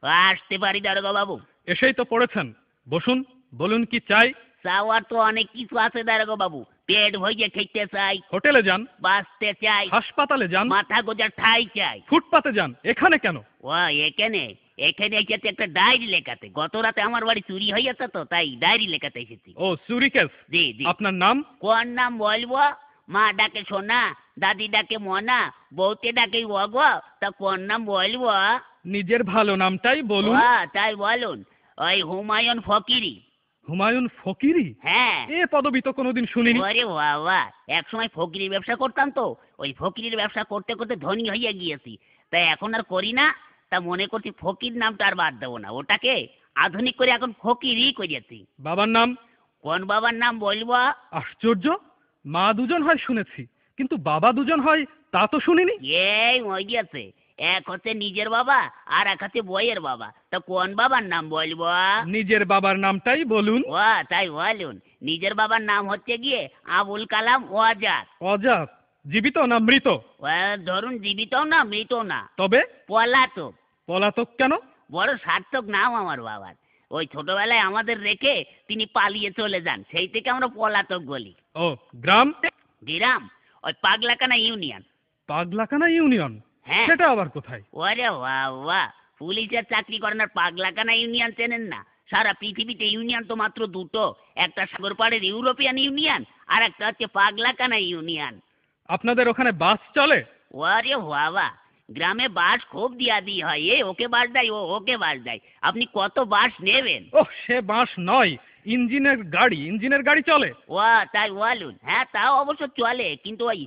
আসতে পারি দারোগা বাবু? এসেই তো পড়েছেন, বসুন, বলুন কি চাই। চাওয়ার তো অনেক কিছু আছে দারোগা বাবু। পেট ভরিয়ে খেতে চাই, হোটেলে যান, বাঁচতে চাই, হাসপাতালে যান, মাথা গোজার ঠাই চাই। ফুটপাতে যান, এখানে কেন? ও এখানে এখানে এসেছে একটা ডায়েরি লেখাতে। গত রাতে আমার বাড়ি চুরি হয়েছে তো, তাই ডায়েরি লেখাতে এসেছি। ও চুরি কেস? জি জি। আপনার নাম? কোন নাম বলবো? মা ডাকে সোনা, দাদি ডাকে মনা, বউতে ডাকে অগ, তা কোন নাম বলবো? নিজের ভালো নামটাই বলুন। তাই বলুন, ওই হুমায়ুন ফকিরি। হুমায়ুন ফকিরি? হ্যাঁ। এ পদবি তো কোনোদিন শুনিনি। আরে বাবা, এক সময় ফকিরির ব্যবসা করতাম তো, ওই ফকিরির ব্যবসা করতে করতে ধনী হয়ে গিয়েছি, তাই এখন আর করি না। তা মনে করছি ফকির নামটা আর বাদ দেবো না, ওটাকে আধুনিক করে এখন ফকিরই করেছি। বাবার নাম? কোন বাবার নাম বলবো? আশ্চর্য, মা দুজন হয় শুনেছি, কিন্তু বাবা দুজন হয় তা তো শুনিনি। এই ওই গিয়েছে, এক হচ্ছে নিজের বাবা আর এক হচ্ছে বইয়ের বাবা। তা কোন বাবার নাম বলবো? নিজের বাবার নামটাই বলুন। তাই বলুন, নিজের বাবার নাম হচ্ছে গিয়ে আবুল কালাম ওয়াজাদ। অজাত? জীবিত না মৃত? ধরুন জীবিত না মৃত না, তবে পলাতক। পলাতক কেন? বড় সার্থক নাম আমার বাবার। ওই ছোটবেলায় আমাদের রেখে তিনি পালিয়ে চলে যান, সেই থেকে আমরা পলাতক বলি। ও গ্রাম? গ্রাম ওই পাগলাকানা ইউনিয়ন। পাগলাকানা ইউনিয়ন? হ্যাঁ। সেটা আবার কোথায়? ওরে বাবা, পুলিশের চাকরি করেন আর পাগলাকানা ইউনিয়ন চেনেন না? সারা পৃথিবীতে ইউনিয়ন তো মাত্র দুটো, একটা সাগর পাড়ের ইউরোপিয়ান ইউনিয়ন আর একটা হচ্ছে পাগলাকানা ইউনিয়ন। আপনাদের ওখানে বাস চলে? ওরে বাবা, গ্রামে বাস খুব দিয়া দিয়ে হয়, এ ওকে বাস দেয়, ও ওকে বাস দেয়। আপনি কত বাস নেবেন? ওহ, সে বাস নয়, ইঞ্জিনের গাড়ি চলে। তাই বলুন। হ্যাঁ, তাও অবশ্য চলে, কিন্তু ওই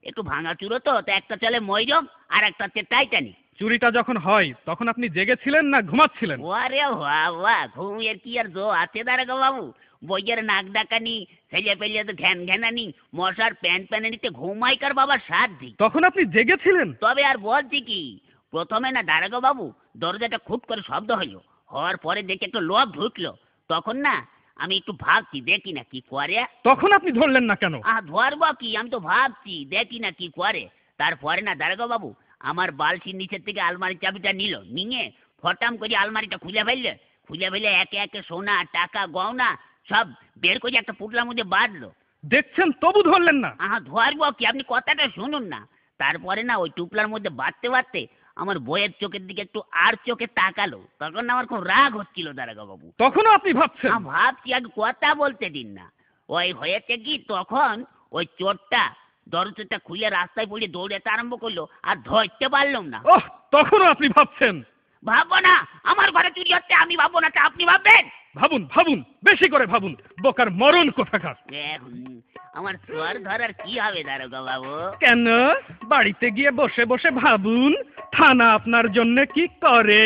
একটু ভাঙাচুরো তো, তা একটা চলে ময়রম আর একটা হচ্ছে টাইটানিক। চুরিটা যখন হয় তখন আপনি জেগেছিলেন না ঘুমাচ্ছিলেন? ওরে বাবা, ঘুমের কি আর জো আছে দারোগা বাবু? বইয়ের নাক ডাকানি, ছেলে পেলে তো ঘ্যান ঘ্যানানি, মশার প্যান প্যানানিতে ঘুমাইকার বাবার সাধ্যি। তখন আপনি জেগেছিলেন? তবে আর বলছি কি, প্রথমে না দারোগা বাবু দরজাটা খুট করে শব্দ হইলো, হওয়ার পরে দেখি একটা লোক ঢুকলো। তখন না আমি একটু ভাবছি, দেখি না কি করে। তখন আপনি ধরলেন না কেন? ধরবো কি, আমি তো ভাবছি দেখি না কি করে। তারপরে না দারোগা বাবু আমার বালতির নিচের থেকে আলমারির চাবিটা নিয়ে ফটাম করে আলমারিটা খুলে ফেললে একে একে সোনা টাকা গয়না সব বের করে একটা পুটলার মধ্যে বাঁধলো। দেখছেন তবু ধরলেন না? ধরবো কি, আপনি কথাটা শুনুন না। তারপরে না ওই টুপলার মধ্যে বাঁধতে আমার বইয়ের চোখের দিকে একটু আর চোখে তাকালো। তখন আমার খুব রাগ হচ্ছিল দারোগা বাবু। তখনও আপনি ভাবছেন? ভাবছি, আগে কথা বলতে দিন না। ওই হয়েছে কি, তখন ওই চোরটা দরজাটা খুলে রাস্তায় পড়ে দৌড়াতে আরম্ভ করলো, আর ধরতে পারলাম না। ওহ, তখনও আপনি ভাবছেন? ভাববো না, আমার ঘরে চুরি হচ্ছে, আমি ভাববো না, তা আপনি ভাববেন? ভাবুন, বেশি করে ভাবুন, বোকার মরণ কোথাকার। আমার সোয়ার ধরার কি হবে দারোগা বাবু? কেন? বাড়িতে গিয়ে বসে বসে ভাবুন, থানা আপনার জন্য কি করে।